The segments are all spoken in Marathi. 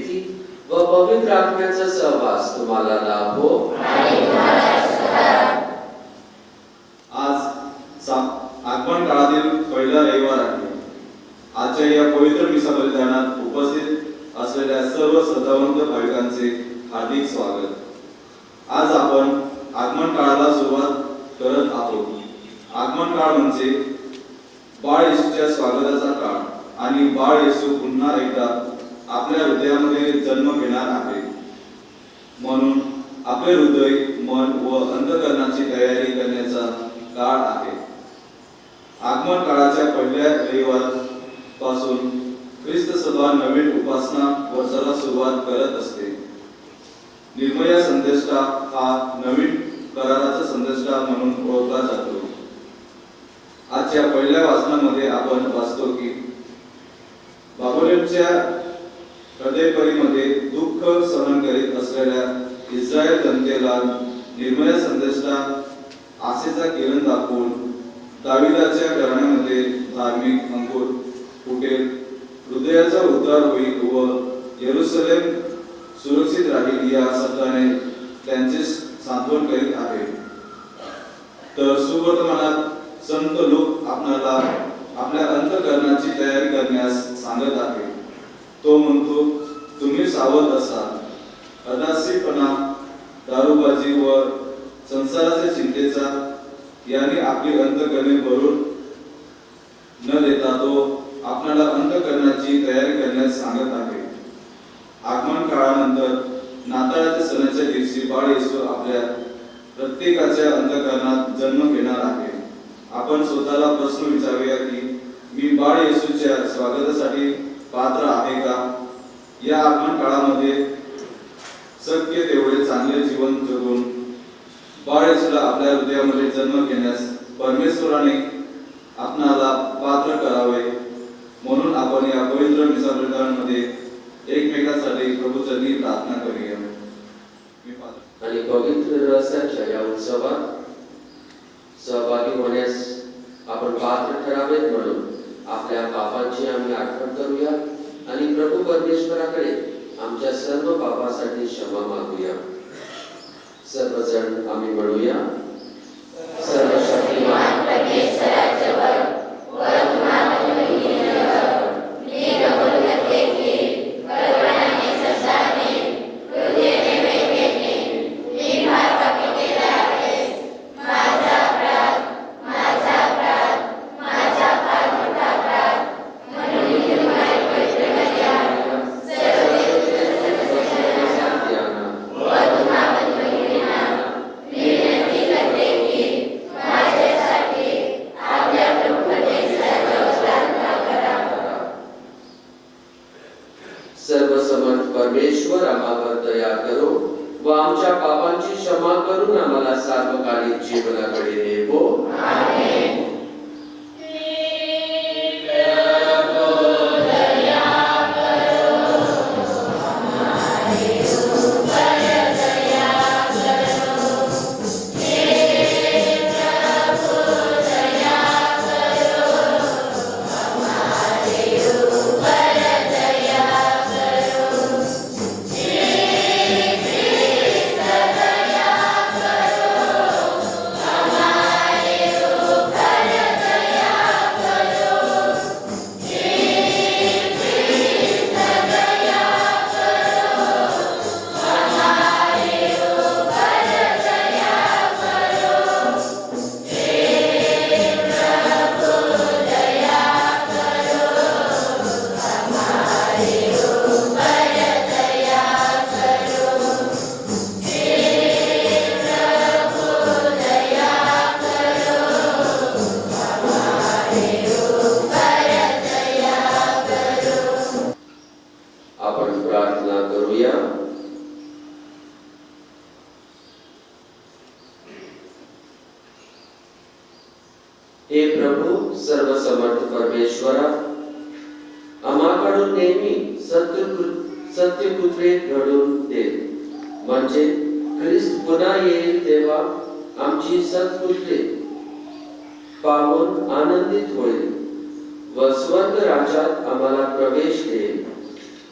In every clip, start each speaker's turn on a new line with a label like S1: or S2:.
S1: उपस्थिती व पवित्र आत्म्याचा सहवास तुम्हाला लाभो।
S2: आज आगमन काळातील पहिला रविवार आहे। आजच्या या पवित्र मिसा बलिदानात उपस्थित असलेल्या सर्व श्रद्धावंत भाविकांचे हार्दिक स्वागत। आज आपण आगमन काळाला सुरुवात करत आहोत। आगमन काळ म्हणजे बाळ येशूच्या स्वागताचा काळ आणि बाळ येशू पुन्हा एकदा आपल्या हृदयामध्ये जन्म घेणार आहे, म्हणून आपले हृदय, मन व अंतःकरणाची तयारी करण्याचा काळ आहे। आगमन काळाच्या पहिल्या रविवार पासून ख्रिस्त सभा नवीन उपासना वर्षाला सुरुवात करत असते। निर्मया संदेष्टा हा नवीन कराराचा संदेष्टा म्हणून ओळखला जातो। आजच्या पहिल्या वाचनामध्ये आपण वाचतो की बाबेलच्या हृदयपरीमध्ये दुःख सहन करीत असलेल्या इस्रायल जनतेला निर्मया संदेष्टा आशेचा किरण दाखवून दाविदाच्या घराण्यामध्ये धार्मिक अंकुर फुटेल, हृदयाचा उद्धार होईल व येरुशलेम सुरक्षित राहील या शब्दाने त्यांचे सांत्वन करीत आहे। तर सुवर्तमानात संत लोक आपणाला आपल्या अंतःकरणाची तयारी करण्यास सांगत आहे। तो म्हणतो, तुम्ही सावध असा, अदासीपणा, दारूबाजी व संसाराच्या चिंतेचा याने आपली अंतःकरणे भरून न देता तो आपल्याला अंतःकरणाची तयारी करण्यास सांगत आहे। आगमन काळानंतर नाताळाच्या सणाच्या दिवशी बाळ येशू आपल्या प्रत्येकाच्या अंतःकरणात जन्म घेणार आहे। आपण स्वतःला प्रश्न विचारूया की मी बाळ येशूच्या स्वागतासाठी पात्र आहे का? या आगमन काळामध्ये शक्य तेवढे चांगले जीवन जगून बाळ येशूला आपल्या हृदयामध्ये जन्म घेण्यास परमेश्वराने आपणाला पात्र करावे, म्हणून आपण या पवित्र मिसा बलिदानामध्ये एकमेकांसाठी प्रभूचरणी प्रार्थना करूया।
S1: आणि पवित्र रसाच्या या उत्सवात सहभागी होण्यास आपण पात्र ठरावेत, म्हणून आपल्या पापांची आम्ही आठवण करूया आणि प्रभू परमेश्वराकडे आमच्या सर्व पापासाठी क्षमा मागूया। सर्वजण आम्ही म्हणूया, सर्वशक्तिमान परमेश्वराचे वर सर्वसमर्थ परमेश्वर आम्हावर दया करो व आमच्या पापांची क्षमा करून आम्हाला सार्वकालिक जीवनाकडे नेवो। आमेन। हे प्रभू सर्वसमर्थ परमेश्वरा, आम्हाकडून नेहमी सत्यपुत्रे घडून दे, म्हणजे ख्रिस्त पुन्हा येईल तेव्हा आमची सत्पुत्रे पाहून आनंदित होईल व स्वर्ग राज्यात आम्हाला प्रवेश देईल।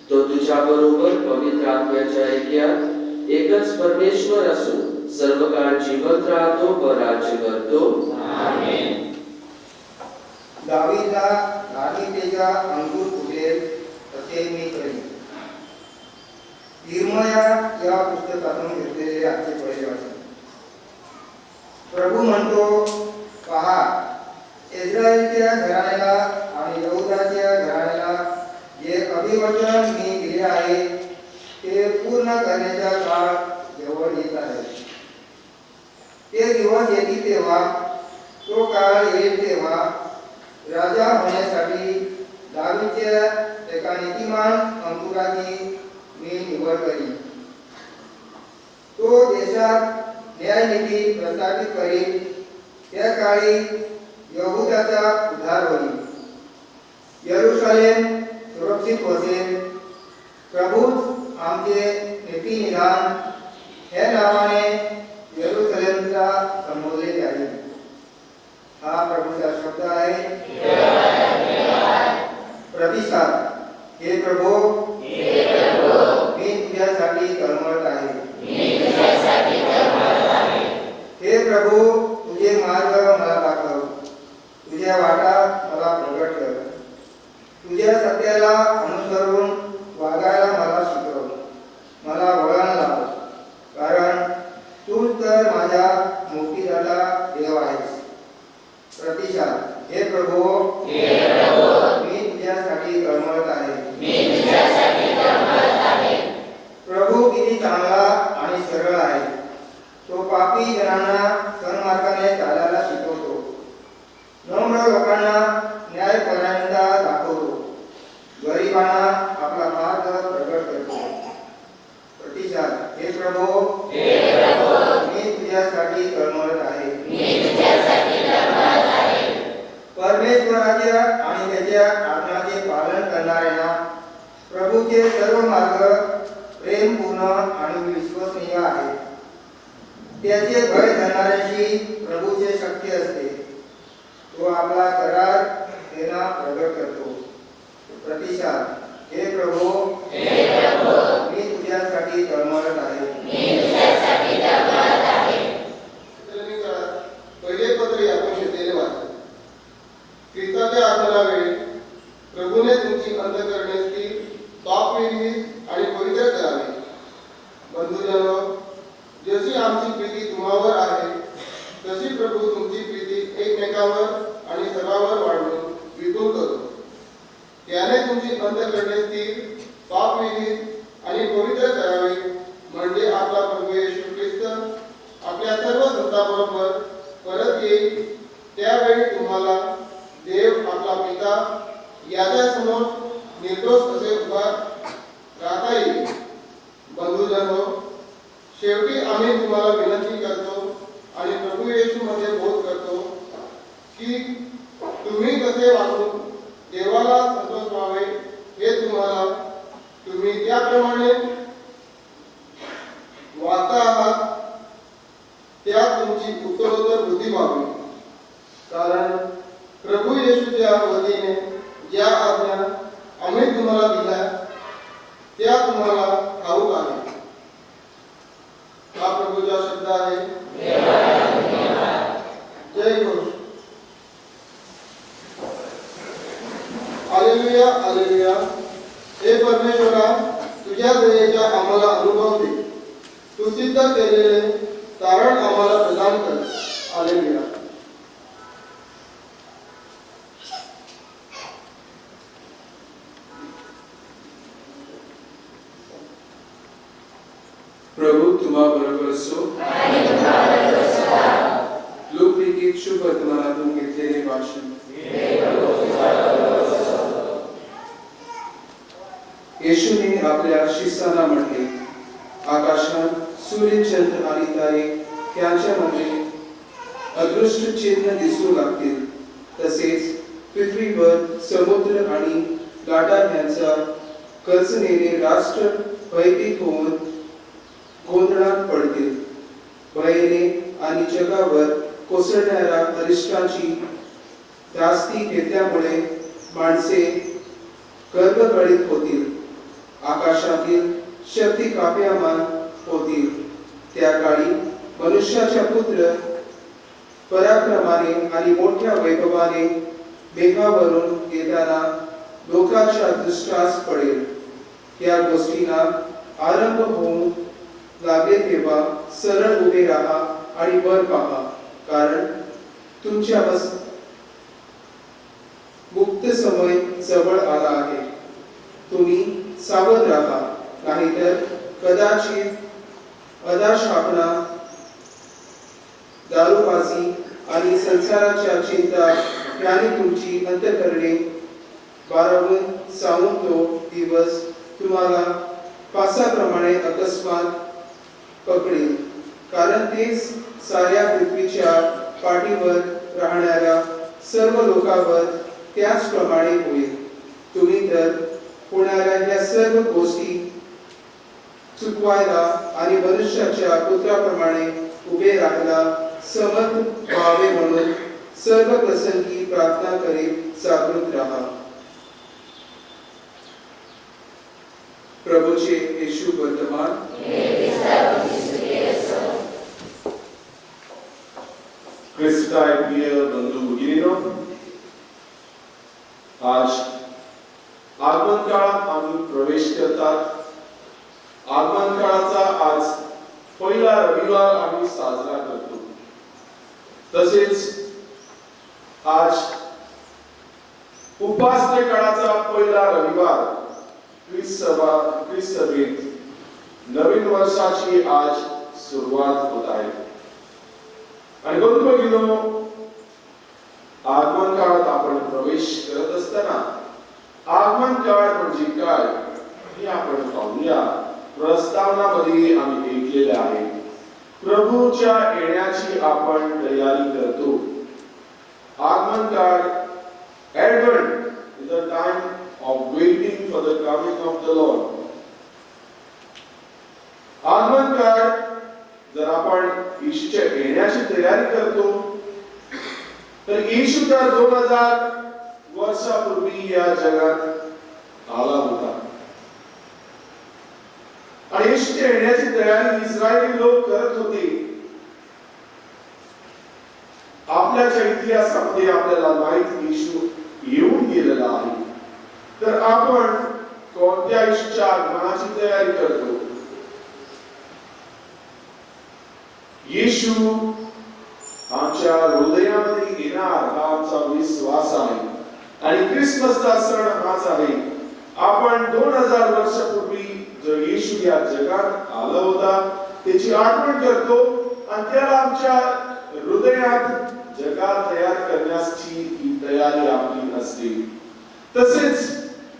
S1: तो तुझ्या बरोबर पवित्र आत्म्याच्या ऐक्यात एकच परमेश्वर असून सर्व काळ जिवंत राहतो व राज्य करतो. आमेन.
S3: दावीदला धार्मिकतेचा अंकुर फुटेल असे मी करीन. इर्मया या पुस्तकातून घेतलेले आजचे पहिले वाचन. प्रभू म्हणतो, पहा, इस्रायलच्या घराण्याला आणि यहूदाच्या घराण्याला जे अभिवचन मी दिले आहे ते पूर्ण करण्याचा काळ जवळ येत आहे. ते दिवस येतील तेव्हा, तो काळ येईल तेव्हा राजा होण्यासाठी दावीदच्या एका नीतिमान अंकुराची मी निवड करीन. तो देशात न्यायनीती प्रस्थापित करील. त्या काळी यहूदाचा उद्धार होईल. यरूशलेम सुरक्षित वसेल. प्रभूच आमचे नीतिनिधान या नावाने यरूशलेमला संबोधले जाईल. हा प्रभूचा शब्द आहे. प्रतिसाद. हे प्रभू, मी तुझ्यासाठी तळमळत आहे. हे प्रभू, तुझे मार्ग मला दाखव. तुझ्या वाटा मला प्रगट कर. तुझ्या सत्याला अनुसरून वागायला मला शिकव. मला वळण लाव, कारण तूच तर माझ्या मुक्तीदाता देव आहेस. प्रतिसाद. हे प्रभू, मी तुझ्यासाठी तळमळत आहे. प्रभू किती चांगला आणि सरळ आहे. तो पापी जनांना सन्मार्गाने चालायला शिकवतो. नम्र लोकांना न्यायपरायणता दाखवतो. गरिबांना आपला मार्ग प्रगट करतो. प्रतिसाद. हे प्रभू, मी तुझ्यासाठी तळमळत आहे. परमेश्वराच्या आणि त्याच्या आज्ञाचे पालन करणाऱ्यांना प्रभूचे सर्व मार्ग प्रेमपूर्ण आणि विश्वसनीय आहे. त्याचे भय धरणाऱ्याशी प्रभूचे शक्य असते. तो आपला करार त्यांना प्रगट करतो. प्रतिसाद. हे प्रभू, मी तुझ्यासाठी तळमळत आहे.
S4: पहिले पत्र यातून घेतलेले वाचन. ख्रिस्ताच्या आगमनावेळी प्रभूने तुमची अंतःकरणाची पापविरहित आणि पवित्र करावी. बंधुजनो, जशी आमची प्रीती तुम्हावर आहे तशी प्रभू तुमची प्रीती एकमेकावर आणि सर्वांवर वाढवून विपुल करो. त्याने तुमची अंतःकरणे स्थिर, पापविरहित आणि पवित्र करावी, म्हणजे आपला प्रभू येशू ख्रिस्त आपल्या सर्व संतांबरोबर परत येईल. त्यावेळी तुम्हाला देव आपला पिता याच्यासमोर निर्दोष असे उभा राहता येईल. बंधुजनो, शेवटी आम्ही तुम्हाला विनंती करतो आणि प्रभू येशू मध्ये बोध करतो की तुम्ही कसे वागून देवाला संतोष व्हावे हे तुम्ही त्याप्रमाणे वागता आहात. त्यात तुमची उत्तरोत्तर बुद्धी व्हावी. कारण प्रभू येशूच्या वतीने ज्या आज्ञा आम्ही तुम्हाला दिल्या त्या तुम्हाला ठाऊक आहे. हा प्रभूचा शब्द आहे. जय घोष. Hallelujah, hallelujah. हे परमेश्वरा, तुझ्या दयेचा आम्हाला अनुभव दे. तू सिद्ध केलेले तारण आम्हाला प्रदान कर. हालेलुया.
S5: प्रभू तुम्हा बरोबर असो. लोकलिखित शुभ वर्तमानातून घेतलेले वाचन. येशूने आपल्या शिष्यांना म्हटले, आकाशात सूर्य, चंद्र आणि तारे यांच्यामध्ये अदृश्य चिन्ह दिसू लागतील, तसेच पृथ्वीवर समुद्र आणि लाटा यांचा गरजलेले राष्ट्र भयभीत होऊन गोंधळात पडतील. भयाने आणि जगावर कोसळणाऱ्या अरिष्टाची जास्ती घेतल्यामुळे माणसे गर्भगळीत होतील. आकाशातील शक्ती काप्यमान होतील. त्या काळी मनुष्याचा पुत्र पराक्रमाने आणि मोठ्या वैभवाने मेघावरून येताना लोकांच्या दृष्टास पडेल. या गोष्टींना आरंभ होऊन लागेल तेव्हा सरळ उभे राहा आणि वर पहा, कारण तुमच्या मुक्त समय जवळ आला आहे. तुम्ही सावध राहा, नाहीतर कदाचित अदाशापना, दारूबाजी आणि संसाराच्या चिंता याने तुमची अंतःकरणे बारावून सांगून तो दिवस तुम्हाला पासाप्रमाणे अकस्मात पकडेल. कारण ते साऱ्या पृथ्वीच्या पाठीवर राहणाऱ्या सर्व लोकांवर त्याचप्रमाणे होईल. तुम्ही तर होणाऱ्या या सर्व गोष्टी चुकवायला आणि मनुष्याच्या पुत्राप्रमाणे उभे राहायला समर्थ व्हावे म्हणून सर्व प्रसंगी प्रार्थना करीत जागृत राहा. प्रभूचे येशू वर्तमान.
S2: ख्रिस्ताय प्रिय बंधू भगिनीनो, आज आगमन काळात आम्ही प्रवेश करतात. आगमन काळाचा आज पहिला रविवार आम्ही साजरा करतो. तसेच आज उपासने काळाचा पहिला रविवार ख्रिस्त सभेत नवीन वर्षाची आज सुरुवात होत आहे. आणि बंधू भगिनीनो, आगमन काळात आपण प्रवेश करत असताना आगमन काळ म्हणजे काय हे आपण पाहूया. प्रस्तावनामध्ये आम्ही ऐकलेले आहे, प्रभूच्या येण्याची आपण तयारी करतो. आगमन काळ, Advent is a time of waiting for the coming of the Lord. आगमन काळ जर आपण येशूच्या येण्याची तयारी करतो तर येशू तर 2000 वर्षापूर्वी या जगात आला होता. आणि येशूच्या येण्याची तयारी इस्रायली लोक करत होते. आपल्याच्या इतिहासामध्ये आपल्याला माहित येशू येऊन गेलेला आहे. तर आपण कोणत्या येशूच्या आगमनाची तयारी करतो? येशू आमच्या हृदयामध्ये येणार हा आमचा विश्वास आहे. आणि ख्रिसमसचा सण हाच आहे. आपण 2000 वर्षापूर्वी जो येशू या जगात आला होता त्याची आठवण करतो आणि त्याला आमच्या हृदयात जगात तयार करण्याची ही तयारी आपली असते. तसेच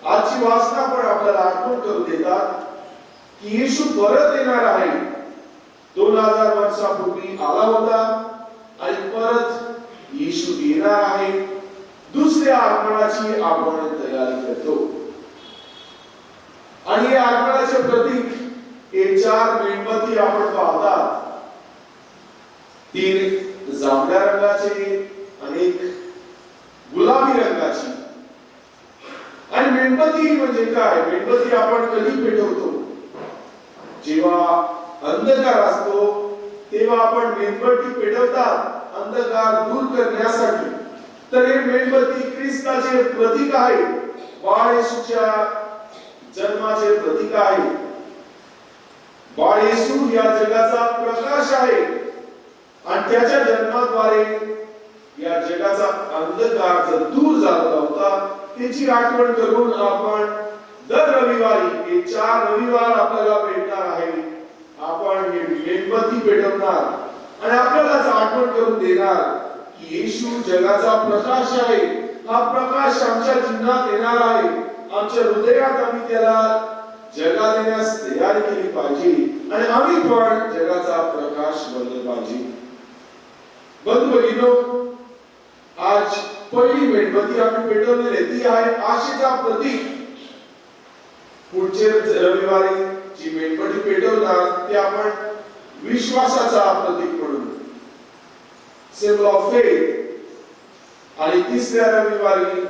S2: आजची वाचना पण आपल्याला आठवण करून देतात की येशू परत येणार आहे. 2000 वर्षापूर्वी आला होता आणि परत येशू येणार आहे. दुसऱ्या आगमनाची आपण तयारी करतो. आणि या आगमनाचे प्रतीक हे 4 मेणबत्ती आपण पाहतात. 3 जांभळ्या रंगाची आणि 1 गुलाबी रंगाची. आणि मेणबत्ती म्हणजे काय? मेणबत्ती आपण कधी पेटवतो? जेव्हा अंधकार असतो तेव्हा आपण मेणबत्ती पेटवतात अंधकार दूर करण्यासाठी. तर हे मेणबत्ती ख्रिस्ताचे प्रतीक आहे. बाळ येशूच्या जन्माचे प्रतीक आहे. बाळ येशू या जगाचा प्रकाश आहे आणि त्याच्या जन्माद्वारे या जगाचा अंधकार जो दूर झाला होता त्याची आठवण करून आपण दर रविवारी हे 4 रविवार आपल्याला भेटणार आहे. आपण हे मेणबत्ती पेटवणार आणि आपल्याला आठवण करून देणार की येशू जगाचा प्रकाश आहे. हा प्रकाश आमच्या जीवनात येणार आहे. आमच्या हृदयात आम्ही त्याला जगा देण्यास तयारी केली पाहिजे आणि आम्ही पण जगाचा प्रकाश बनले पाहिजे. बंधू भगिनीनो, आज पहिली मेणबत्ती आम्ही पेटवलेली ती आहे आशेचा प्रतीक. पुढचे रविवारी जी मेणबत्ती पेटवणार ते आपण विश्वासाचा प्रतीक म्हणून, सिम्बल ऑफ फेथ. आणि तिसऱ्या रविवारी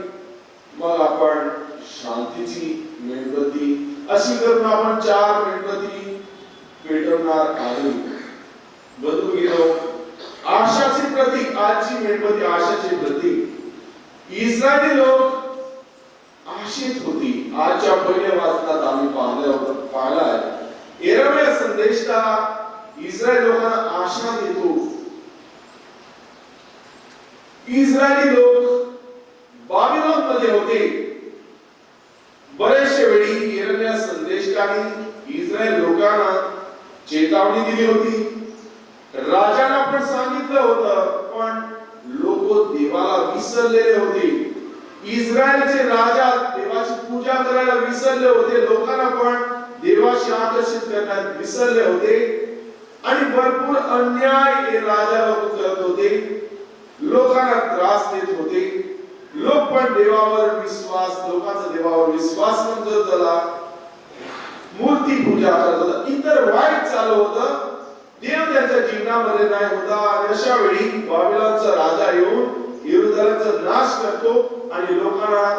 S2: मग आपण शांतीची मेणबत्ती
S6: अशी करून आपण 4 मेणबत्ती पेटवणार आहोत. बंधुगिरो, आशाचे प्रतीक, आजची मेणबत्ती आशाचे प्रतीक. इस्रायली लोक आशेत होती. आजच्या पहिल्या वाचनात आम्ही पाहिलाय यिर्मया संदेशता इस्रायल लोकांना आशा देतो. इस्रायली लोक बाबिलोन मध्ये होते. बरेचशे वेळी यिर्मया संदेशकाने इस्रायल लोकांना चेतावणी दिली होती. राजांना पण सांगितलं होतं, पण लोक देवाला विसरलेले होते. इस्रायलचे राजा देवाची पूजा करायला विसरले होते. लोकांना पण देवाशी आकर्षित करण्यात विसरले होते आणि भरपूर अन्याय हे राजा लोक करत होते. लोकांना त्रास देत होते. लोक पण लोकांचा देवावर विश्वास कमजोर झाला. मूर्ती पूजा करत होता. इतर वाईट चालू होतं. देव त्यांच्या जीवनामध्ये नाही होता. आणि अशा वेळी बाबिलोनचा राजा येऊन यरूशलेमचा नाश करतो आणि लोकांना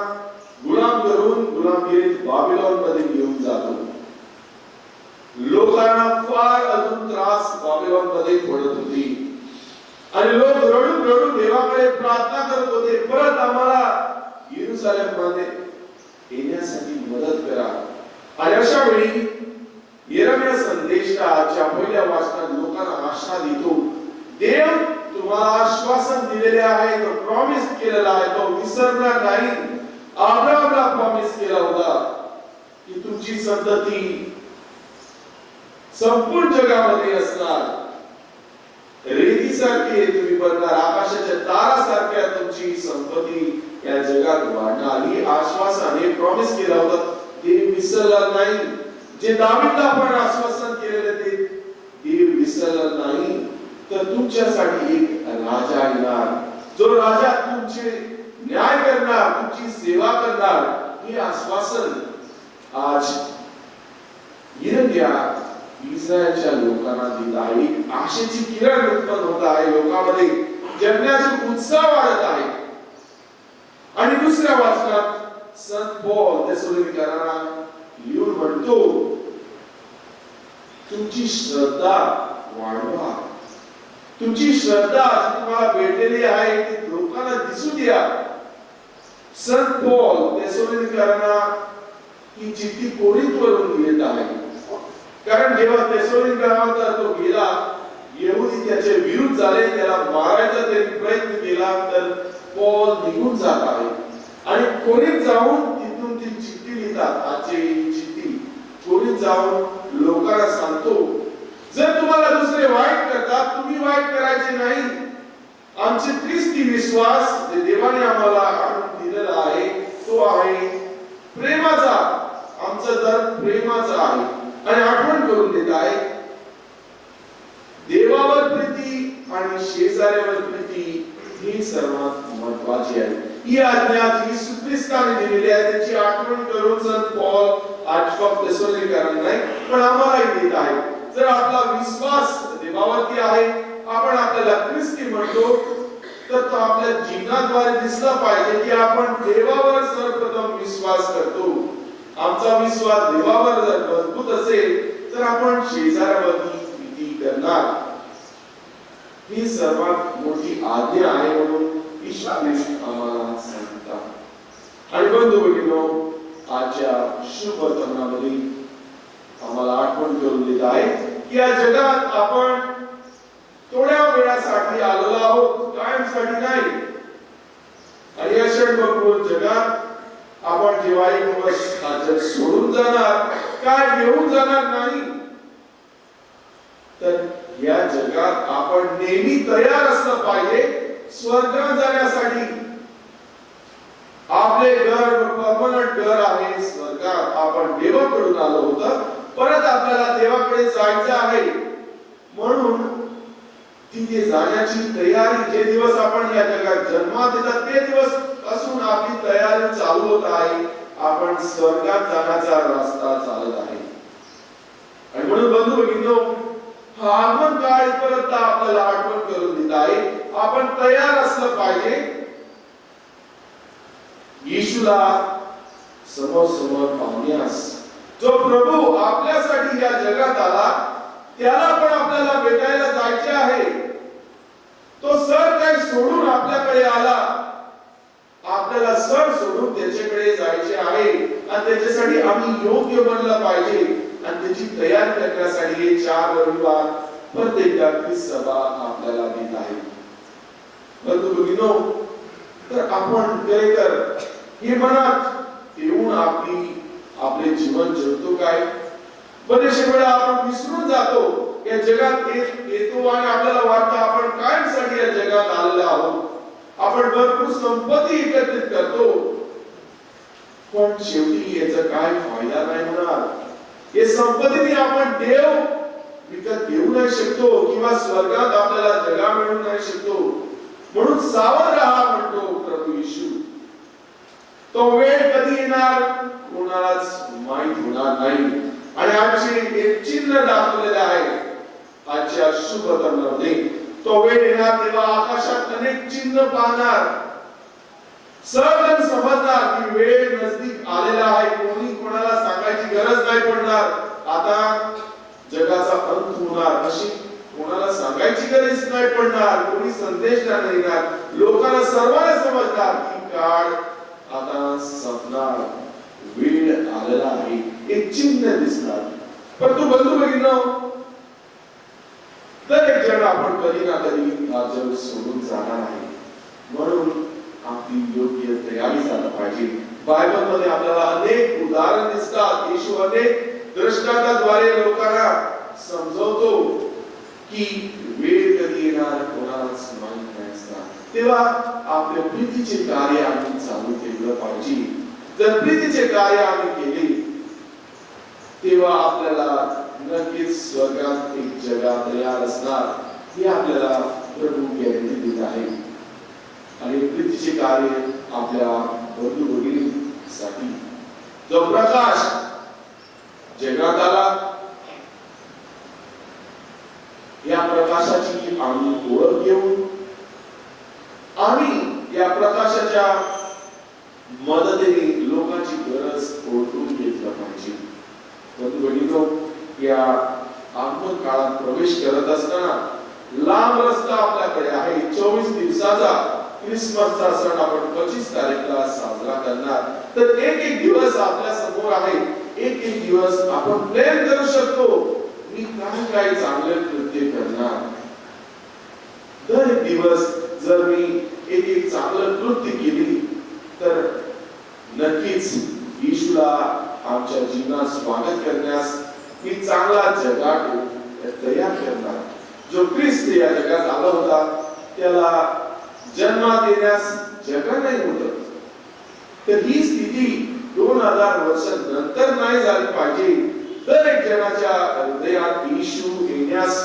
S6: गुलाम करून गुलामगिरीत बाबिलोन मध्ये घेऊन जातो. लोकांना फार अजून त्रास बाबिलोन मध्ये पडत होती आणि लोक रडून रडून देवाकडे प्रार्थना करत होते, परत आम्हाला यरूशलेम मध्ये येण्यासाठी मदत करा. आणि अशा वेळी यिर्मया संदेशाच्या पहिल्या वाचनात लोकांना आशा देतो. देव तुम्हाला आश्वासन दिलेले आहे, तो प्रॉमिस केलेला आहे, तो विसरणार नाही. अब्राहमला प्रॉमिस केला होता की तुमची संतती संपूर्ण जगामध्ये असणार. रेतीसारखी तुम्ही बनणार, आकाशाच्या तारासारख्या तुमची संपत्ती या जगात वाढणार. ही आश्वासन, हे प्रॉमिस केला होता, देव विसरला नाही. जे दावीदला आपण आश्वासन केलेले ते देव विसरला नाही. तर तुमच्यासाठी एक राजा येणार, जो राजा तुमचे न्याय करणार, तुमची सेवा करणार. हे आश्वासन आज यिर्मया इस्रायलच्या लोकांना देत आहे. एक आशेची किरण उत्पन्न होत आहे लोकांमध्ये. जगण्याचा उत्साह वाढत आहे. आणि दुसऱ्या वाचनात संत पौल थेसलोनिकरांना लिहून म्हणतो, तुमची श्रद्धा वाढवा. तुमची श्रद्धा तुम्हाला भेटलेली आहे ती लोकांना दिसू द्या. संत पौल थेसलोनिकरांना ही चिठ्ठी कोरिंथवरून लिहित आहे. कारण जेव्हा थेसलोनिकरांना तो गेला, यहुदी त्याचे विरुद्ध झाले, त्याला मारायचा त्यांनी प्रयत्न केला, तर पौल निघून जात आहे आणि कोरिंथ जाऊन तिथून ती चिठ्ठी लिहितात. आजची चिठ्ठी कोरिंथ जाऊन लोकांना सांगतो, जर तुम्हाला दुसरे वाईट करतात, तुम्ही वाईट करायचे नाही. आमचे ख्रिस्ती विश्वास जे देवाने आम्हाला आणून दिलेला आहे तो आहे प्रेमाचा. आमचा दर प्रेमाचा आहे. आणि आठवण करून देत आहे, देवावर प्रीती आणि शेजाऱ्यावर प्रीती ही सर्वात महत्वाची आहे. ही आज्ञा येशू ख्रिस्ताने दिलेली आहे. त्याची आठवण करून संत पौल आज फक्त थेसलोनिकरांना नाही पण आम्हालाही देत आहे. जर आपला विश्वास देवावरती आहे, आपण आपल्याला ख्रिस्ती म्हणतो, तर तो आपल्या जीवनाद्वारे दिसला पाहिजे की आपण देवावर सर्वप्रथम विश्वास करतो. आमचा विश्वास देवावर जर मजबूत असेल तर आपण शेजाऱ्यावरती प्रीती करणार. ही सर्वात मोठी आज्ञा आहे म्हणून ईश्वर आम्हाला सांगतात. आणि बंधू भगिनींनो, आजच्या शुभ वर्तमानामध्ये आम्हाला आठवण करून देत आहे की या जगात आपण थोड्या वेळासाठी आलेलो आहोत, कायमसाठी नाही. आणि या क्षणभर जगात आपण जेव्हा एक दिवस हा जग सोडून जाणार, काय घेऊन जाणार नाही. तर या जगात आपण नेहमी तयार असलं पाहिजे स्वर्गात जाण्यासाठी. आपले घर परमनंट घर आहे स्वर्गात. आपण देवाकडून आलो होतं, परत आपल्याला देवाकडे जायचं आहे. म्हणून तिथे जाण्याची तयारी, जे दिवस आपण या जगात जन्मात येतात ते दिवस पासून आपली तयारी चालू होत आहे. आपण स्वर्गात जाण्याचा रस्ता चालत आहे. आणि म्हणून बंधू भगिनींनो, हा आगमन काळ परत आपल्याला आठवण करून देत आहे, आपण तयार असलं पाहिजे. येशूला समोर समोर पाहण्यास जो प्रभू आपल्यासाठी या जगात आला त्याला पण आपल्याला भेटायला जायचे आहे. तो सर काही सोडून आपल्याकडे आला, आपल्याला सर सोडून त्याच्याकडे जायचे आहे आणि त्याच्यासाठी आम्ही योग्य बनलं पाहिजे आणि त्याची तयारी करण्यासाठी हे 4 रविवार प्रत्येक ख्रिस्त सभा आपल्याला देत आहे. परंतु भगिनो, तर आपण खरेतर हे मनात येऊन आपले जीवन जगतो काय? बरेचशे वेळा आपण विसरून जातो या जगात येतो आणि आपल्याला वाटतं आपण कायमसाठी या जगात आलेलो आहोत. आपण भरपूर संपत्ती एकत्रित करतो, पण शेवटी याचा काय फायदा नाही होणार. हे संपत्तीने आपण देव विकत घेऊ नाही शकतो किंवा स्वर्गात आपल्याला जगा मिळू नाही शकतो. म्हणून सावध राहा म्हणतो प्रभू येशू. तो वेळ कधी येणार कोणालाच माहित होणार नाही. आणि आजचे एक चिन्ह दाखवलेले आहे आजच्या शुभ कर्मामध्ये. तो वेळ येणार तेव्हा आकाशात अनेक चिन्ह पाहणार, सर्वजण समजणार की वेळ नजदीक आलेला आहे. कोणी कोणाला सांगायची गरज नाही पडणार आता जगाचा अंत होणार, अशी कोणाला सांगायची गरज नाही पडणार. कोणी संदेश नाही देणार. लोकांना सर्वांना समजणार की काळ आता संपणार, वेळ आलेला आहे. एक चिन्ह दिसणार. परंतु बंधू भगिनींनो, दरेक जण आपण कधी ना कधी हा जग सोडून जाणार आहे. म्हणून आपली योग्य तयारी झाली पाहिजे. बायबल मध्ये आपल्याला अनेक उदाहरण दिसतात. येशू अनेक दृष्टांताद्वारे लोकांना समजवतो की वेळ कधी येणार कोणालाच माहित नसणार. तेव्हा आपल्या प्रीतीचे कार्य आम्ही चालू केलं पाहिजे. जर प्रीतीचे कार्य आम्ही केले तेव्हा आपल्याला नक्कीच स्वर्गात एक जगा तयार असणार हे आपल्याला प्रभू गॅरंटी देत आहे. आणि प्रीतीचे कार्य आपल्या बंधू भगिनींसाठी जो प्रकाश जगात आला, या प्रकाशाची आम्ही ओळख घेऊन आम्ही या प्रकाशाच्या मदतीने लोकांची गरज ओळखून घेतलं पाहिजे. बंधू भगिनींनो, या आगमन काळात प्रवेश करत असताना लांब रस्ता आपल्याकडे आहे. 24 दिवसाचा ख्रिसमसचा सण आपण 25 तारीखला साजरा करणार. तर एक दिवस आपल्या समोर आहे. एक दिवस आपण प्लॅन करू शकतो मी काय चांगले कृत्य करणार. दर एक दिवस जर मी एक चांगलं कृत्य केली तर नक्कीच येशूला आमच्या जीवनात स्वागत करण्यास मी चांगला जगात तयार करणार. जो ख्रिस्त या जगात आला होता त्याला जन्मात येण्यास जगा नाही होत. तर ही स्थिती 2000 वर्षांनंतर नाही झाली पाहिजे. दर एक जणाच्या हृदयात येशू येण्यास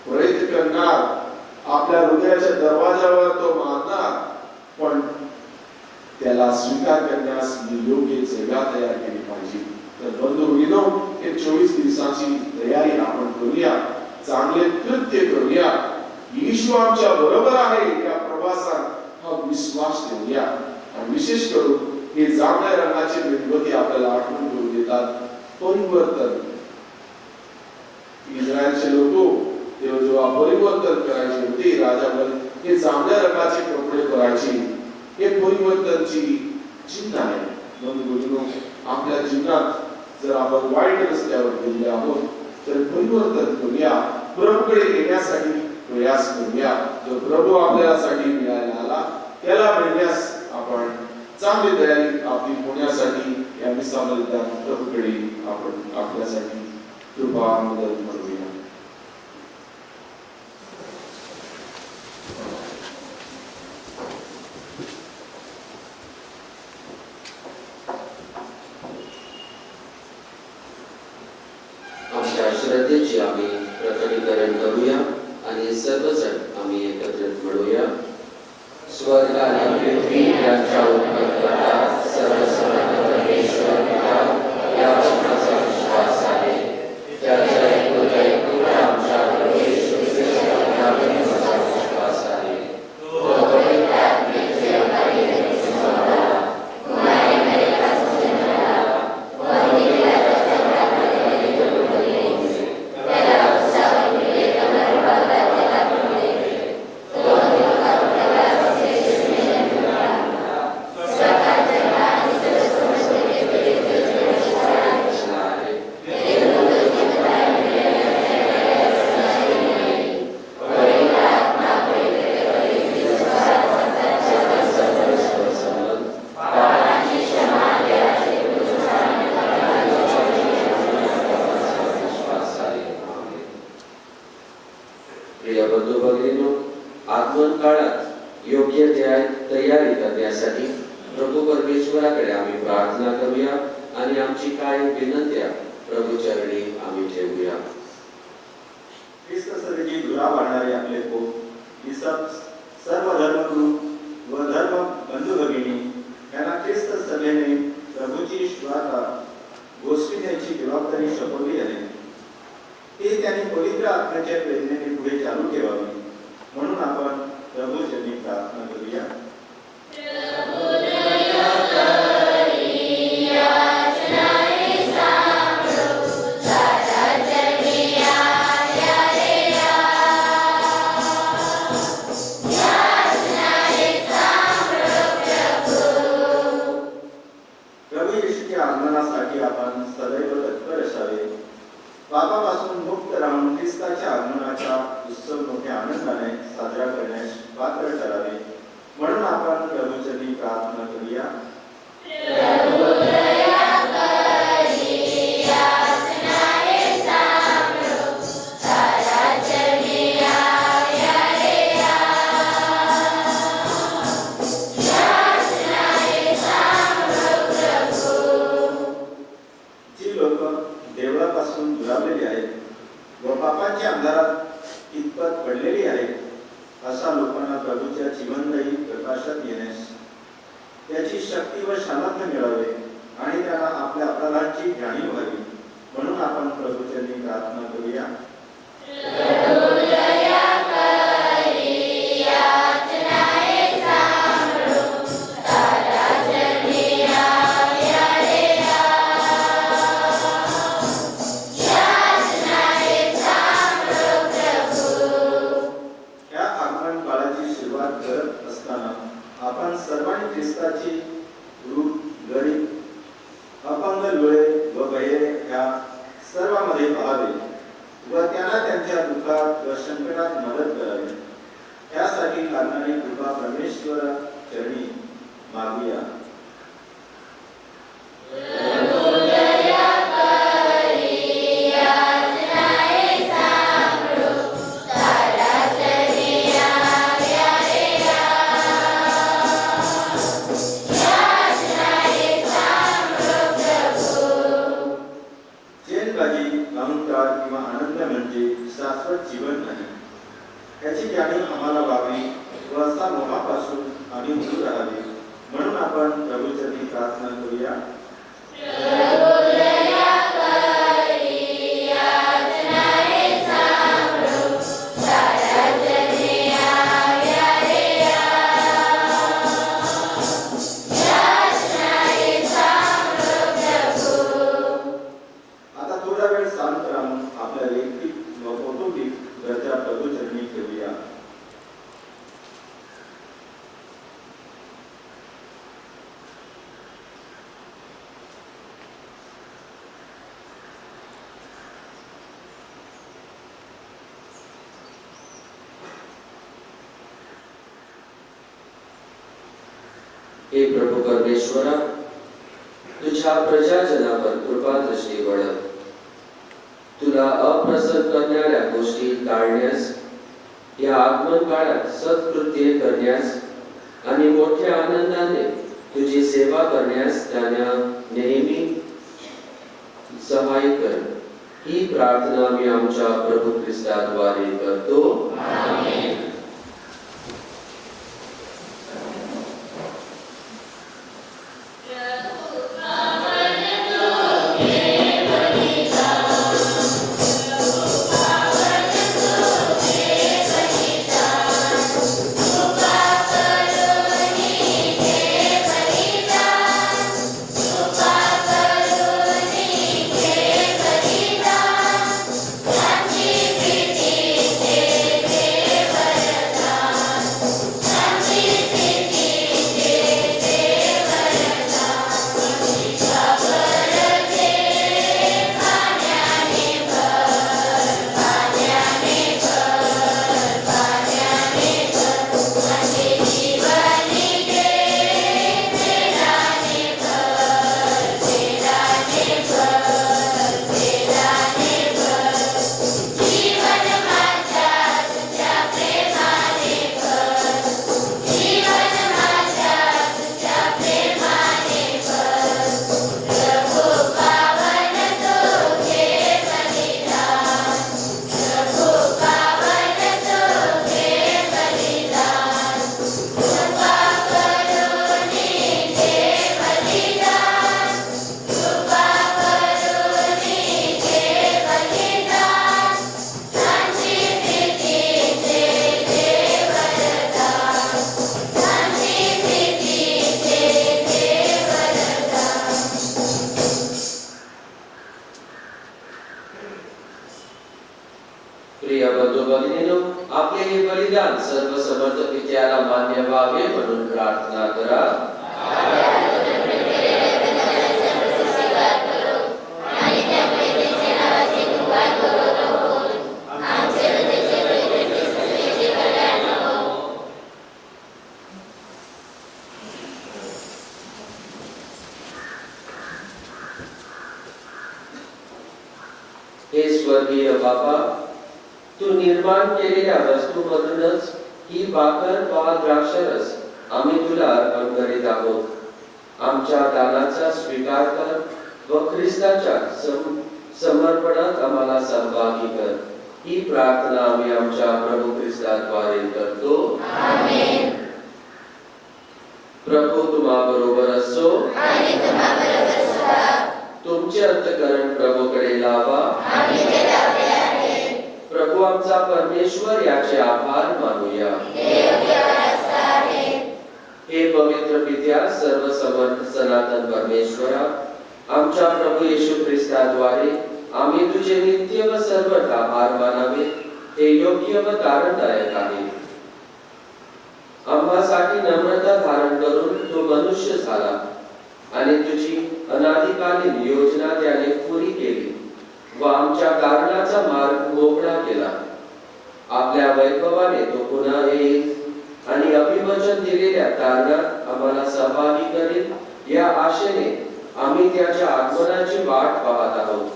S6: प्रयत्न करणार. आपल्या हृदयाच्या दरवाजावर तो मारणार, पण त्याला स्वीकार करण्यास मी योग्य जगा तयार केली पाहिजे. तर बंधू भगिनींनो, हे 24 दिवसांची तयारी आपण करूया. चांगले कृत्य करूया. येशू आमच्या बरोबर आहे या प्रवासात हा विश्वास ठेवूया. आणि विशेष करून हे जांभळ्या रंगाचे मेणबत्ती आपल्याला आठवण करून देतात परिवर्तन. इस्रायलचे लोक तेव्हा जेव्हा परिवर्तन करायचे होते राजावर हे जांभळ्या रंगाचे कपडे करायचे. हे परिवर्तनची चिन्ह आहे. बंधू भगिनींनो, आपल्या जीवनात जर आपण वाईट रस्त्यावर गेले आहोत तर परिवर्तन करूया. प्रभूकडे येण्यासाठी प्रयास करूया. जो प्रभू आपल्यासाठी मिळायला आला त्याला मिळण्यास आपण चांगली तयारी आपली होण्यासाठी या मिसामध्ये प्रभूकडे आपण आपल्यासाठी कृपा मदत करूया.
S1: आमच्या श्रद्धेचे आम्ही प्रकटीकरण करूया आणि सर्वजण आम्ही एकत्रित मिळूया. स्वर्ग आणि पृथ्वी यांच्या उत्पत्तीकर्ता सर्वसमर्थ परमेश्वर पिता या वचनाचा विश्वास आहे. त्याच्या एकूण आमच्या प्रभू येशू ख्रिस्त या वचनाचा विश्वास आहे. तो पवित्र आत्म्याचे आधारे जन्मला, मायेमध्ये जन्मला, प्रिय बंधू भगिनींनो, आगमन काळात योग्य तयारी करण्यासाठी प्रभू परमेश्वराकडे आम्ही प्रार्थना करूया आणि आमची काही विनंत्या प्रभू चरणी आम्ही ठेवूया.
S7: ख्रिस्त सभेची धुरा वाढणारे आपले पोप सर्व धर्मगुरू व धर्म बंधू भगिनी यांना ख्रिस्त सभेने प्रभूची श्वासा गोष्टी द्यायची जबाबदारी सोपवली आहे. ती त्यांनी पवित्र आत्म्याच्या प्रेरणेने पुढे चालू ठेवावी म्हणून आपण प्रभू चरणी प्रार्थना करूया. प्रभू येशूच्या आगमनासाठी आपण सदैव तत्पर असावे. पापापासून मुक्त राहून ख्रिस्ताच्या आगमनाचा उत्सव मोठ्या आनंदाने साजरा करण्यास पात्र ठरावे म्हणून आपण प्रभूचरणी प्रार्थना करूया. जी लोक देवळापासून दुरावलेली आहेत व पापांच्या अंधारात कितपत पडलेली आहेत अशा लोकांना प्रभूच्या जीवनदायी प्रकाशात येण्यास त्याची शक्ती व सामर्थ्य मिळावे आणि त्यांना आपल्या अपराधांची जाणीव व्हावी म्हणून आपण प्रभूचरणी प्रार्थना करूया. आपण सर्वांनी ख्रिस्ताची रूप गरीब, अपंग, लुळे व बहिरे ह्या सर्वांमध्ये पाहावे व त्यांना त्यांच्या दुःखात व संकटात मदत करावी. त्यासाठी लागणारी कृपा परमेश्वर चरणी मागूया. अहंकार किंवा आनंद म्हणजे शाश्वत जीवन नाही याची जाणीव आम्हाला व्हावी व असा मोहापासून आम्ही दूर राहावे म्हणून आपण प्रभूचरणी प्रार्थना करूया.
S1: हे प्रभू परमेश्वरा, तुझ्या प्रजाजनावर कृपा दृष्टी वळव. तुला अप्रसन्न करणाऱ्या गोष्टी टाळण्यास, या आगमन काळात सत्कृत्ये करण्यास आणि मोठ्या आनंदाने तुझी सेवा करण्यास त्यांना नेहमी सहाय्य कर. ही प्रार्थना मी आमच्या प्रभू ख्रिस्ताद्वारे करतो. आमेन.
S8: Thank you.
S1: प्रिय बंधू भगिनींनो, आपले हे बलिदान सर्व समर्थ पित्याला मान्य व्हावे म्हणून प्रार्थना करा. हे स्वर्गीय बाबा, तू निर्माण केलेल्या वस्तूमधूनच ही भाकर वा द्राक्षरस आम्ही तुला अर्पण करीत आहोत. आमच्या दानाचा स्वीकार कर व ख्रिस्ताच्या समर्पणात आम्हाला सहभागी कर. ही प्रार्थना आम्ही आमच्या प्रभू ख्रिस्ताद्वारे करतो. आमेन. प्रभू तुम्हा बरोबर असो आणि तुम्हा बरोबर सुद्धा. तुमचे अंतःकरण प्रभूकडे लावा. आम्ही ते लावले आहे. प्रभू आमचा परमेश्वर याचे आभार मानूया. हे पवित्र पित्या, सर्व समर्थ सनातन परमेश्वरा, आमच्या प्रभू येशू ख्रिस्ताद्वारे आम्ही तुझे नित्य व सर्वथा आभार मानावे हे योग्य व तारणदायक आहे. आम्हासाठी नम्रता धारण करून तो मनुष्य झाला आणि तुझी अनादिकालीन योजना त्याने पुरी केली व आमच्या कारणाचा मार्ग मोकळा केला. आपल्या वैभवाने तो पुन्हा येईल आणि अभिवचन दिलेल्या तारणात आम्हाला सहभागी करेल या आशेने आम्ही त्याच्या आगमनाची वाट पाहत आहोत.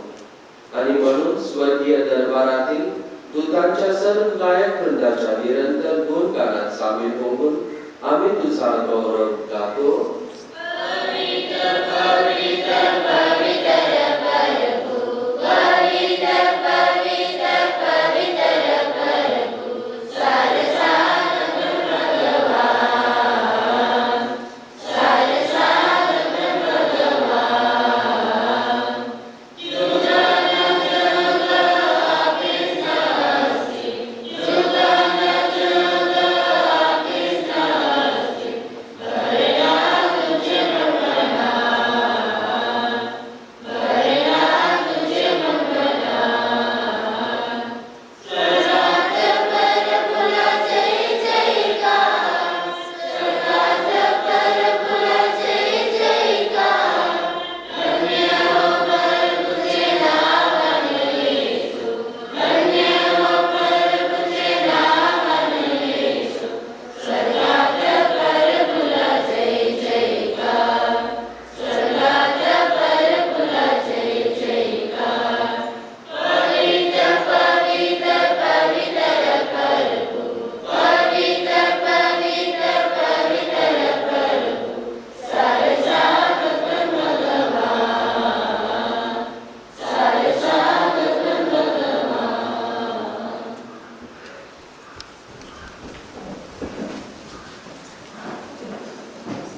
S1: आणि म्हणून स्वर्गीय दरबारातील दूतांच्या सर्व गायक वृंदाच्या निरंतर गुणगानात सामील होऊन आम्ही तुझा गौरव गातो.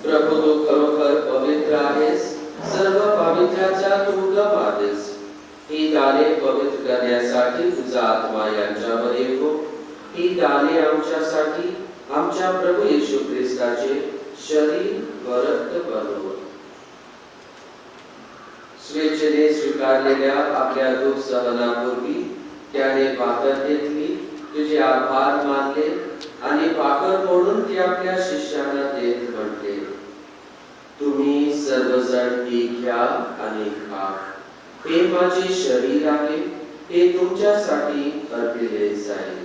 S1: प्रभू तू खरोखर पवित्र आहेस. सर्व पावित्र्याचा तू उगम आहेस. ही दाने पवित्र करण्यासाठी तुझा आत्मा यांच्यावर येतो. ही दाने आमच्यासाठी आमच्या प्रभू येशू ख्रिस्ताचे शरीर व रक्त बनव. स्वेच्छेने स्वीकारलेल्या आपल्या दुःख सहनापूर्वी त्याने भाकर घेतली, तुझे आभार मानले आणि भाकर मोडून ती आपल्या शिष्यांना देत म्हटले, तुम्ही सर्वजण ही घ्या आणि खा. हे माझे शरीर आहे, हे तुमच्यासाठी अर्पिले जाईल.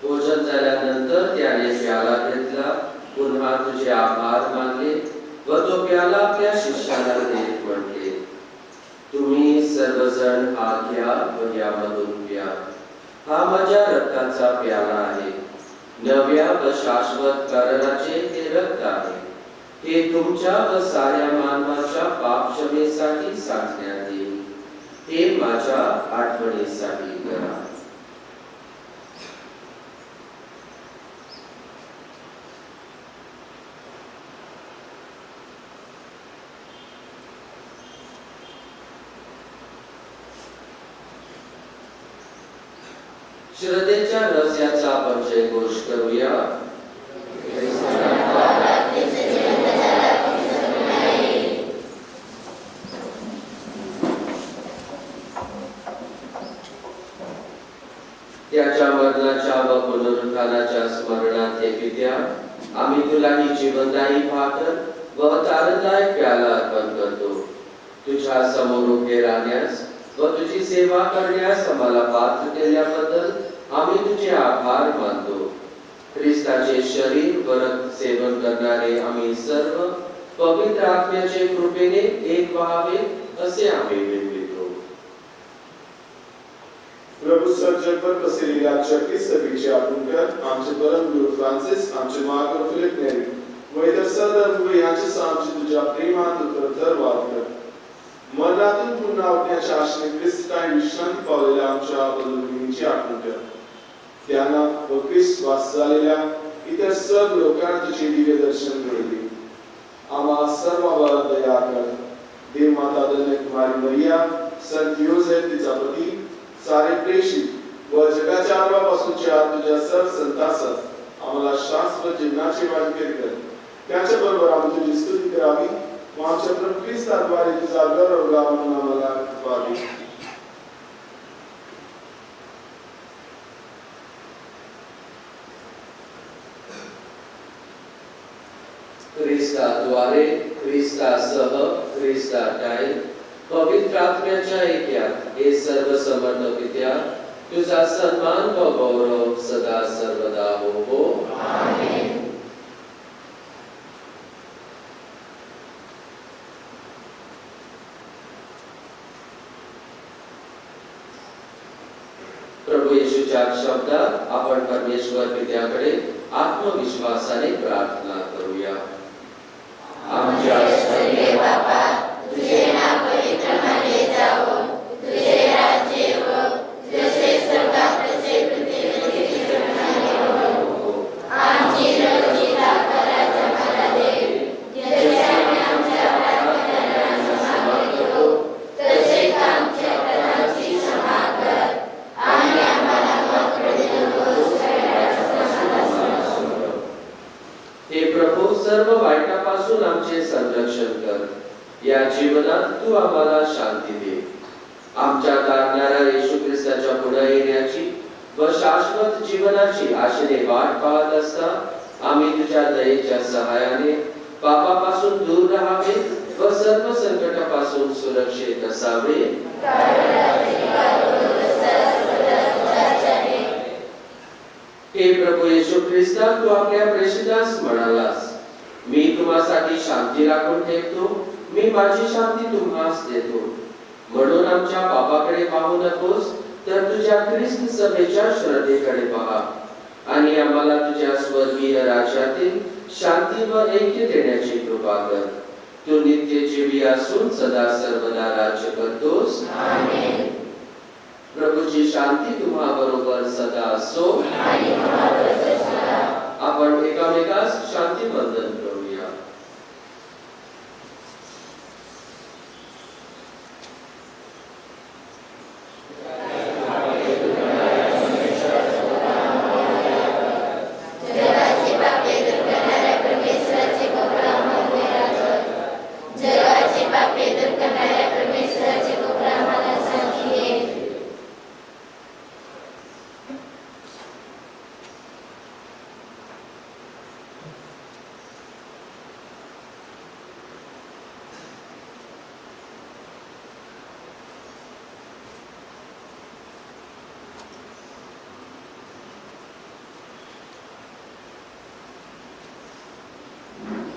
S1: भोजन झाल्यानंतर त्याने प्याला घेतला, पुन्हा तुझे आभार मानले व तो प्याला आपल्या शिष्याला देत म्हटले, तुम्ही सर्वजण हा घ्या व यामधून प्या. हा माझ्या रक्ताचा प्याला आहे, नव्या व शाश्वत कराराचे हे रक्त आहे. हे तुमच्या व साऱ्या मानवाच्या पाप क्षमेसाठी सांगण्यात येईल. हे माझ्या आठवणीसाठी करा. श्रद्धेच्या रहस्याचा आपण जयघोष करूया. त्याच्या मरणाच्या व पुनरुत्थानाच्या स्मरणात हे पित्या, आम्ही तुला ही जीवनदायी भाकर व तारदायक प्याला अर्पण करतो. तुझ्या समोर उभे राहण्यास व तुझी सेवा करण्यास आम्हाला पात्र केल्याबद्दल आम्ही तुझे आभार मानतो. ख्रिस्ताचे शरीर व रक्त सेवन करणारे आम्ही सर्व पवित्र आत्म्याचे कृपेने एक व्हावे असे आम्ही विनवितो.
S6: प्रभू जगभर पसरलेल्या आजच्या सभेचे आपण कर. आमचे परमगुरू फ्रान्सिस, आमचे महागुरू फिलिप नेरी व इतर सर्व यांचे आमचे तुझ्या प्रेमात उत्तर वाद कर. मरणातून पुन्हा उठण्याच्या आशेने ख्रिस्ताने विश्रांती पावलेल्या आमच्या बंधूंची आठवण कर. त्यांना व ख्रिस्त वास झालेल्या इतर सर्व लोकांना तुझे दिव्य दर्शन घडले. आम्हा सर्वांवर दया कर. देव माता धन्य कुमारी मरिया, संत योसेफ तिचा पती, सारे प्रेषित व जगाच्या आरंभापासूनच्या तुझ्या सर्व संतासात आम्हाला शाश्वत जीवनाची वाटणी कर. त्याच्या बरोबर आम्ही तुझी स्तुती करावी व आमच्या प्रभू ख्रिस्ताद्वारे तुझा गौरव म्हणून आम्हाला व्हावी.
S1: ख्रिस्ताद्वारे, ख्रिस्तासह, ख्रिस्ताटाय पवित्र आत्म्याच्या ऐक्यात हे सर्व समर्थ पित्या, तुझा सन्मान व गौरव सदा सर्वदा हो. आमेन. प्रभू येशूच्या शब्दात आपण परमेश्वर पित्याकडे आत्मविश्वासाने प्रार्थना करूया. आमच्या स्वर्गीय बापा, तुझे नाव पवित्र मानले जावो, तुझे राज्य येवो, जसे स्वर्गात तसे पृथ्वीवरही जगणारे हो. आमची रोजी दाखवत आम्हाला दे, जसे आम्ही आमच्या अपराधांना क्षमा करतो, तसे आमच्या अपराधांची क्षमा कर. आणि आम्हाला हे प्रभू, सर्व वाईटापासून आमचे संरक्षण कर. या जीवनात तू आम्हाला शांती दे. आमच्या तारणाऱ्या येशू ख्रिस्ताच्या पुढे येण्याची व शाश्वत जीवनाची आशेने वाट पाहत असता आम्ही तुझ्या दयेच्या सहाय्याने पापापासून दूर राहावे व सर्व संकटापासून सुरक्षित असावे. हे प्रभू येशू ख्रिस्ता, तू आपल्या प्रेषितास म्हणालास, मी तुम्हासाठी शांती राखून ठेवतो, मी माझी शांती तुम्हास देतो. म्हणून आमच्या पापाकडे पाहू नकोस, तर तुझ्या ख्रिस्त सभेच्या श्रद्धेकडे पहा आणि आम्हाला तुझ्या स्वर्गीय राज्यातील शांती व ऐक्य देण्याची कृपा कर. तू नित्य जीवी असून सदा सर्वदा राज्य करतोस. आमेन. प्रभूची शांती तुम्हा बरोबर सदा असो. आपण एकामेकास शांती वंदन करूया.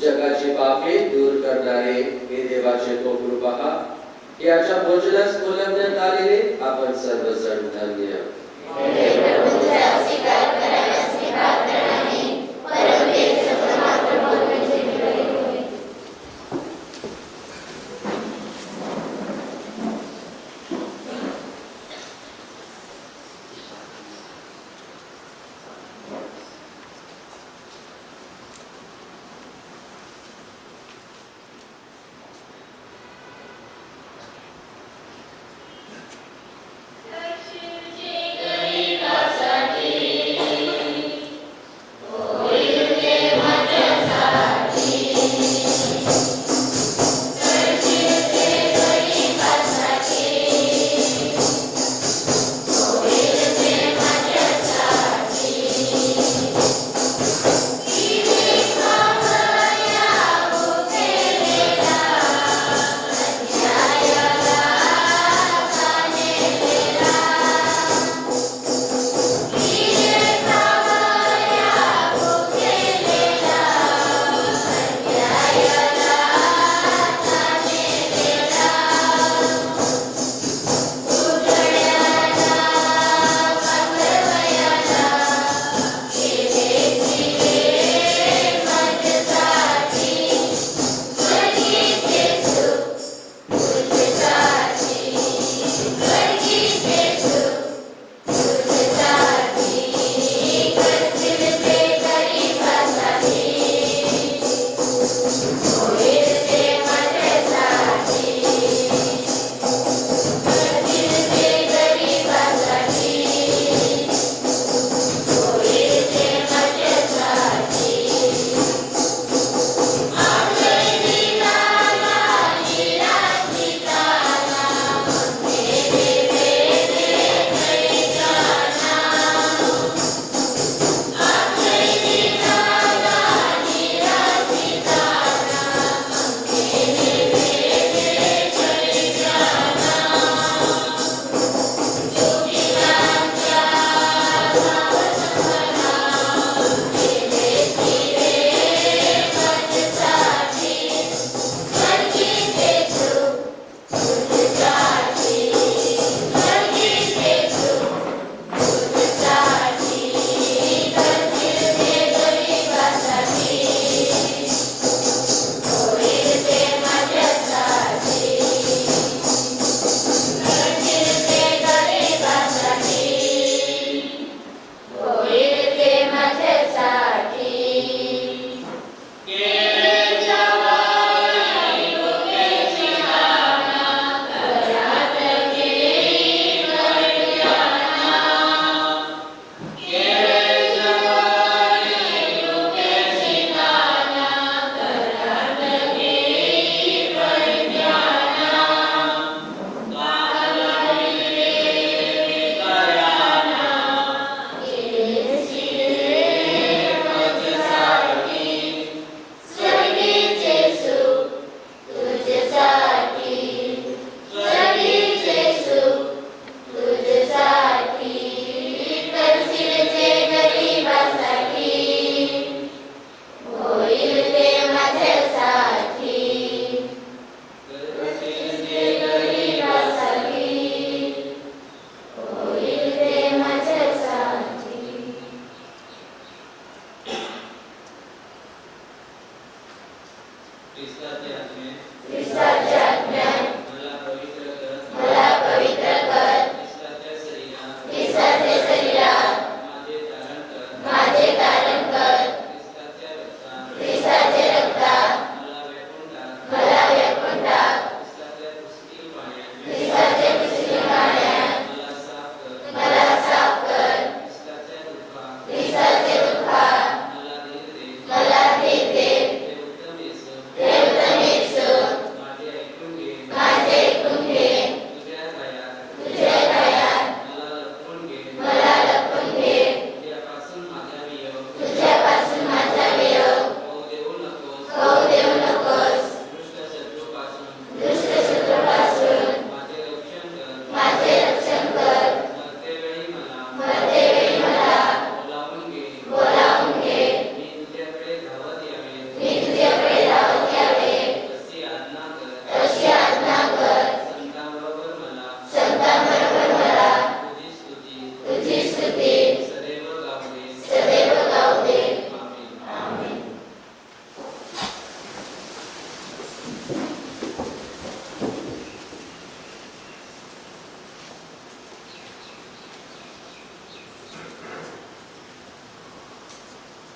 S1: जगाची पापे दूर करणारे हे देवाचे कोपरू पहा. याच्या भोजनास बोलवण्यात आलेले आपण सर्वजण धन्य.
S8: Thank you.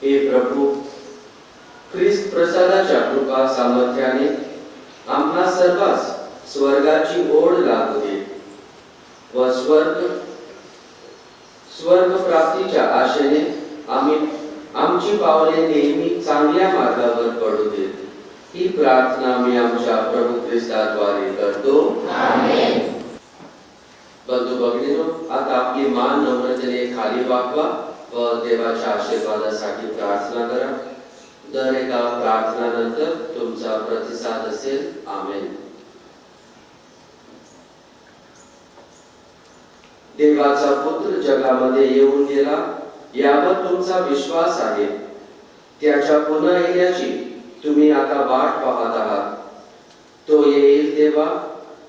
S1: हे प्रभू, ख्रिस्त प्रसादाच्या कृपा सामर्थ्याने आम्हा सर्वांस स्वर्गाची ओढ लागू दे व स्वर्ग प्राप्तीच्या आशेने आमची पावले नेहमी चांगल्या मार्गावर पडू दे. ही प्रार्थना मी आमच्या प्रभू ख्रिस्ताद्वारे करतो. आमेन. बंधू भगिनींनो, आता आपली मान नम्रतेने खाली वाकवा व देवाच्या आशीर्वादासाठी प्रार्थना करा. दर एका प्रार्थनानंतर तुमचा प्रतिसाद असेल. आमेन. देवाचा पुत्र जगामध्ये येऊन गेला यावर तुमचा विश्वास आहे. त्याच्या पुन्हा येण्याची तुम्ही आता वाट पाहत आहात. तो येईल तेव्हा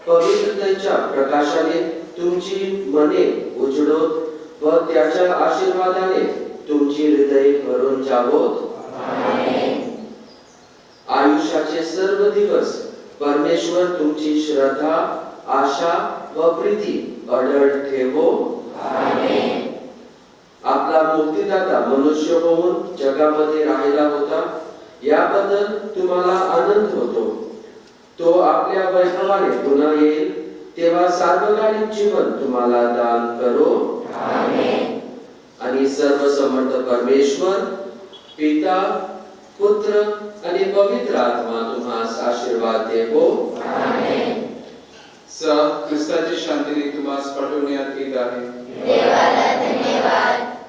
S1: पवित्रतेच्या प्रकाशाने तुमची मने उजळोत व त्याच्या आशीर्वादाने तुमची हृदये भरून जावोत. आयुष्याचे सर्व दिवस परमेश्वर तुमची श्रद्धा, आशा व प्रीती अढळ ठेवो. आपला मुक्तिदाता मनुष्य होऊन जगामध्ये राहिला होता याबद्दल तुम्हाला आनंद होतो. तो आपल्या वैभवाने पुन्हा येईल तेव्हा सार्वकालिक जीवन तुम्हाला दान करो. आणि सर्वसमर्थ परमेश्वर पिता, पुत्र आणि पवित्र आत्मा तुम्हास आशीर्वाद देवो.
S5: ख्रिस्ताची शांतीने तुम्हास पाठवण्यात येत आहे.
S8: देवाला धन्यवाद.